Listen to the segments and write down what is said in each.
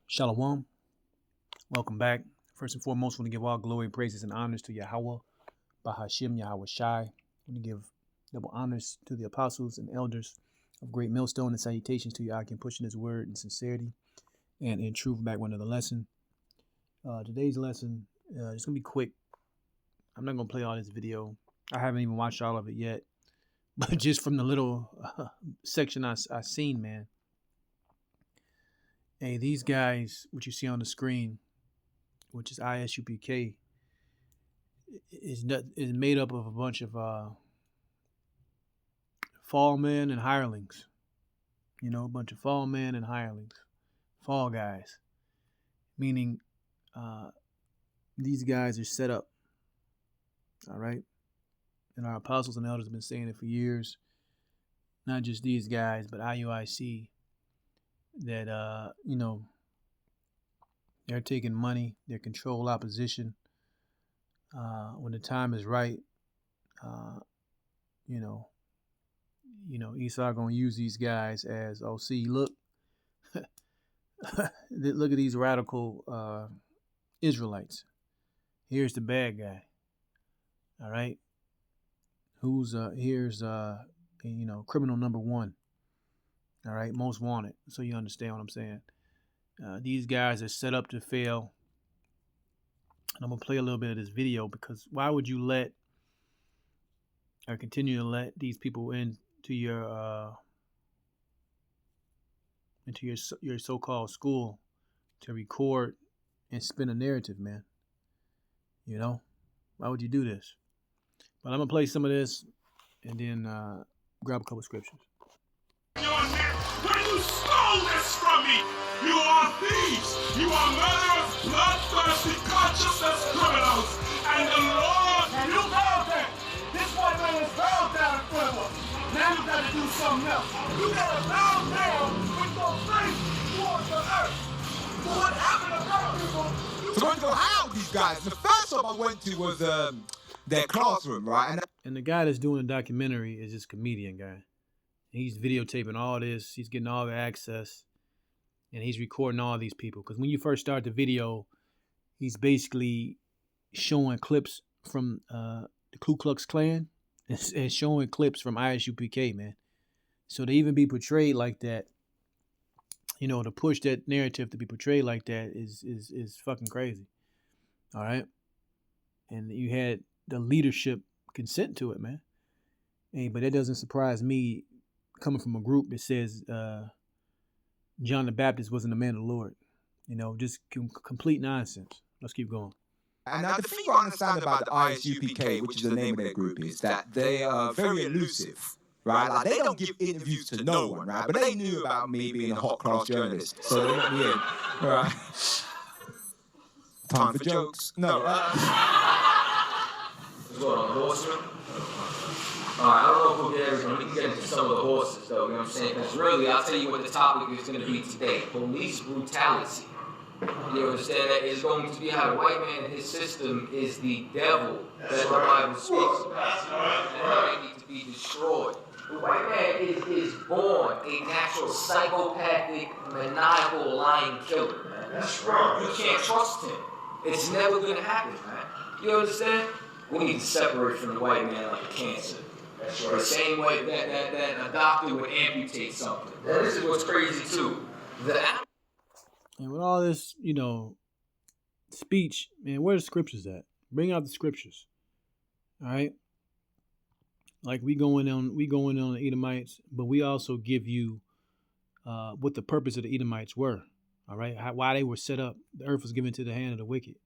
Shalom. Welcome back. First and foremost, I want to give all glory, praises, and honors to Yahweh, Bahashim, Yahweh Shai. I want to give double honors to the apostles and elders of Great Millstone and salutations to Yakin pushing his word in sincerity and in truth. Back with another lesson. Today's lesson is going to be quick. I'm not going to play all this video. I haven't even watched all of it yet. But just from the little section I seen, man. Hey, these guys, what you see on the screen, which is ISUPK, is made up of a bunch of fall men and hirelings. You know, a bunch of fall men and hirelings. Fall guys. Meaning these guys are set up. All right? And our apostles and elders have been saying it for years. Not just these guys, but IUIC. That, they're taking money. They control opposition. When the time is right, Esau going to use these guys as, oh, see, look, look at these radical Israelites. Here's the bad guy. All right. Here's criminal number one. All right. Most wanted. So you understand what I'm saying. These guys are set up to fail. And I'm going to play a little bit of this video because why would you continue to let these people into your so-called school to record and spin a narrative, man? You know, why would you do this? But I'm gonna play some of this and then grab a couple scriptures. When you stole this from me, you are thieves, you are murderers, bloodthirsty, conscienceless criminals, and the Lord, you bowed down. This white man is bowed down in front of us. Now you got to do something else. You got to bow down with your face towards the earth. So what happened to black people? So I want to go hang out with these guys. The first time I went to was their classroom, right? And the guy that's doing the documentary is this comedian guy. He's videotaping all this. He's getting all the access. And he's recording all these people. Because when you first start the video, he's basically showing clips from the Ku Klux Klan and showing clips from ISUPK, man. So to even be portrayed like that, to push that narrative to be portrayed like that is fucking crazy. All right? And you had the leadership consent to it, man. Hey, but that doesn't surprise me coming from a group that says John the Baptist wasn't a man of the Lord. Just complete nonsense. Let's keep going. And now the thing I understand about the ISUPK, which is the name of their group, is that they are very elusive, right? Like they don't give interviews to no one, right? But they knew about me being a hot class journalist, so they let me in, right? Time for jokes. No. What's going on, horseman? Alright, I don't know if we'll get everything. We can get into some of the horses, though, you know what I'm saying? Because really, I'll tell you what the topic is going to be today. Police brutality. You understand that? It's going to be how the white man in his system is the devil that the Bible speaks of. And how they need to be destroyed. The white man is born a natural psychopathic, maniacal, lying killer, man. That's right. You can't trust him. It's never going to happen, man. You understand? We need to separate from the white man like a cancer. That's right. The same way that a doctor would amputate something. Now, this is what's crazy, too. And with all this, speech, man, where's the scriptures at? Bring out the scriptures. All right? Like we going on the Edomites, but we also give you what the purpose of the Edomites were. All right? Why they were set up. The earth was given to the hand of the wicked.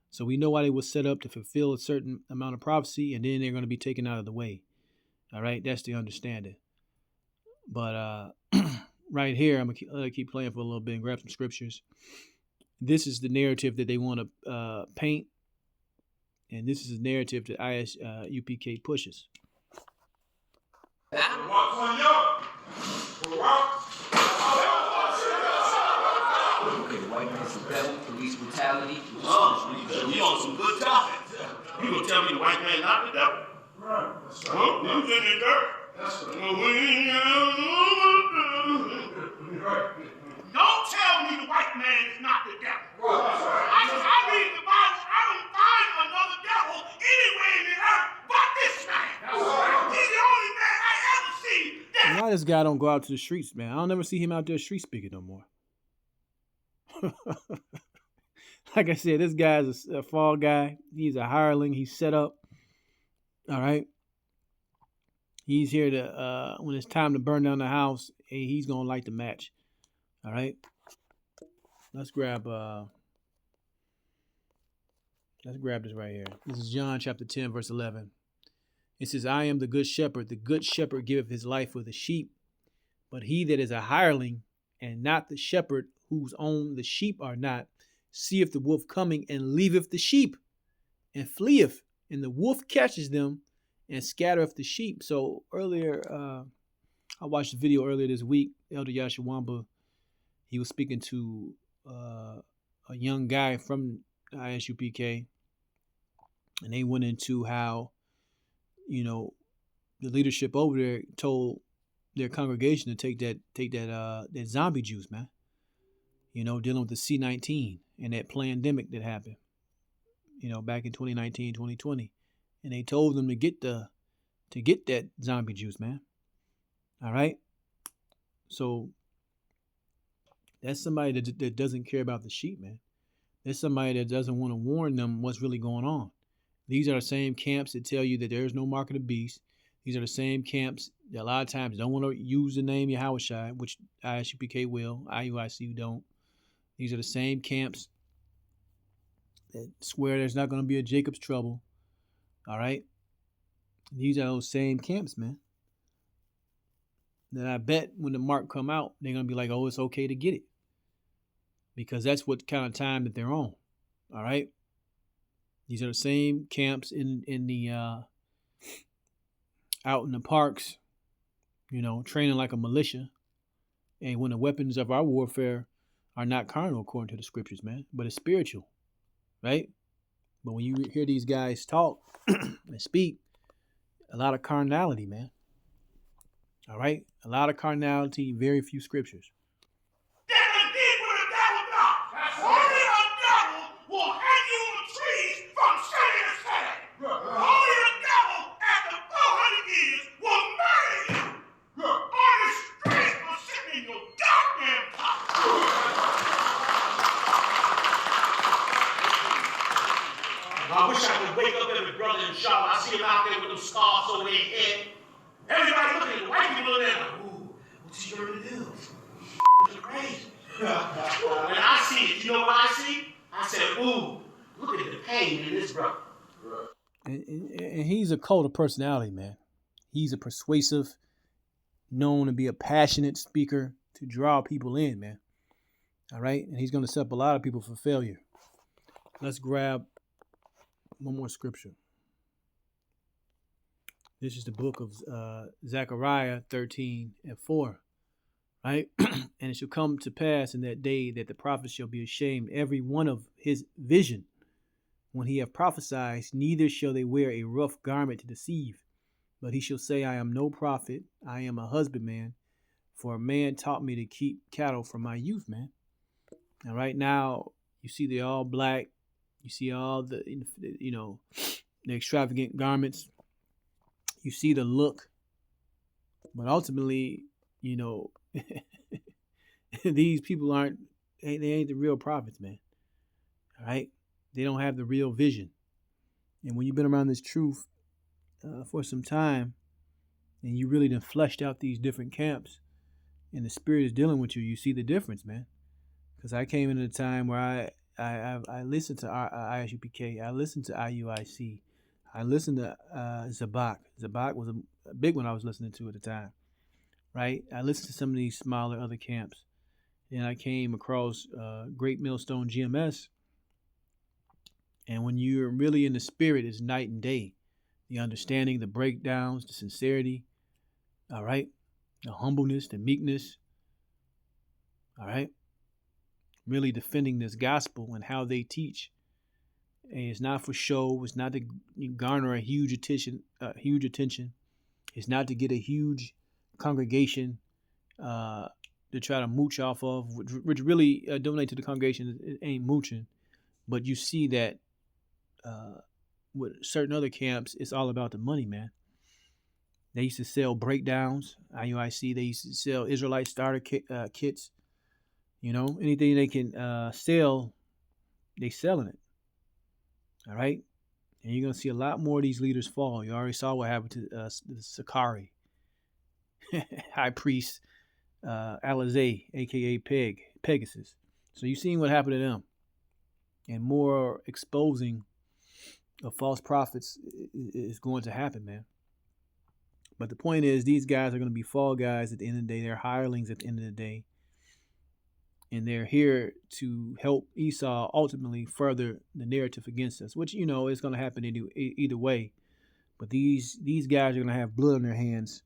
So we know why they were set up to fulfill a certain amount of prophecy, and then they're going to be taken out of the way. All right? That's the understanding. But right here, I'm going to keep playing for a little bit and grab some scriptures. This is the narrative that they want to paint. And this is the narrative that ISUPK pushes. Okay, the white man's the devil, police brutality. You on some good topics. You gonna tell me the white man not the devil? Right. That's right. Huh? You in the dirt? That's right. Don't tell me the white man is not the devil. I said, I read the Bible, I don't find another devil anywhere in the earth but this man. He's the only man I ever see that. Why this guy don't go out to the streets, man? I don't ever see him out there street speaking no more. Like I said, this guy's a fall guy. He's a hireling. He's set up. All right. He's here to when it's time to burn down the house, he's gonna light the match. All right. Let's grab this right here. This is John chapter 10, verse 11. It says, I am the good shepherd. The good shepherd giveth his life for the sheep. But he that is a hireling and not the shepherd, whose own the sheep are not, seeth the wolf coming and leaveth the sheep and fleeth. And the wolf catches them and scattereth the sheep. So earlier, I watched a video earlier this week. Elder Yashawamba, he was speaking to a young guy from ISUPK. And they went into how, you know, the leadership over there told their congregation to take that zombie juice, man. You know, dealing with the C-19 and that pandemic that happened, you know, back in 2019, 2020. And they told them to get that zombie juice, man. All right. So that's somebody that doesn't care about the sheep, man. There's somebody that doesn't want to warn them what's really going on. These are the same camps that tell you that there is no mark of the beast. These are the same camps that a lot of times don't want to use the name Yahushua, which ISUPK will, IUIC don't. These are the same camps that swear there's not going to be a Jacob's trouble. All right? These are those same camps, man. That I bet when the mark come out, they're going to be like, oh, it's okay to get it. Because that's what kind of time that they're on. All right? These are the same camps in the out in the parks, you know, training like a militia. And when the weapons of our warfare are not carnal according to the scriptures, man, but it's spiritual, right? But when you hear these guys talk and speak, a lot of carnality, man. All right? A lot of carnality, very few scriptures. That's indeed what the devil does. Only a devil will hang you on trees from city to city. Only a devil after 400 years will murder you on the street for sitting in your goddamn house. I wish I could wake up every brother and shout. I see them out there with them scarves over their head. Everybody looking at the white people in there like, ooh, what's he gonna do? You're crazy. When I see it, you know what I see? I said, ooh, look at the pain in this brother. And he's a cult of personality, man. He's a persuasive, known to be a passionate speaker to draw people in, man. All right? And he's going to set up a lot of people for failure. Let's grab one more scripture. This is the book of Zechariah 13:4. Right? And it shall come to pass in that day that the prophet shall be ashamed, every one of his vision, when he have prophesied, neither shall they wear a rough garment to deceive. But he shall say, I am no prophet, I am a husbandman, for a man taught me to keep cattle from my youth, man. And right now, you see they're all black. You see all the, you know, the extravagant garments. You see the look. But ultimately, you know, these people they ain't the real prophets, man. All right? They don't have the real vision. And when you've been around this truth for some time, and you really done fleshed out these different camps, and the spirit is dealing with you, you see the difference, man. Because I came into a time where I listened to ISUPK, I listened to IUIC, I listened to Zabak. Zabak was a big one I was listening to at the time, right? I listened to some of these smaller other camps. And I came across Great Millstone GMS. And when you're really in the spirit, it's night and day. The understanding, the breakdowns, the sincerity, all right? The humbleness, the meekness, all right? Really defending this gospel and how they teach. And it's not for show. It's not to garner a huge attention. It's not to get a huge congregation, to try to mooch off of, which really donate to the congregation. It ain't mooching, but you see that with certain other camps, it's all about the money, man. They used to sell breakdowns. IUIC, they used to sell Israelite starter kits. You know, anything they can sell, they selling it. All right? And you're going to see a lot more of these leaders fall. You already saw what happened to Sakari, high priest Alizé, a.k.a. Pegasus. So you've seen what happened to them. And more exposing of false prophets is going to happen, man. But the point is, these guys are going to be fall guys at the end of the day. They're hirelings at the end of the day. And they're here to help Esau ultimately further the narrative against us, which, you know, is going to happen either way. But these guys are going to have blood on their hands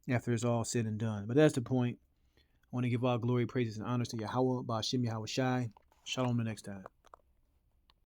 after it's all said and done. But that's the point. I want to give all glory, praises, and honors to Yahweh, Ba'ashem Yahweh Shai. Shalom the next time.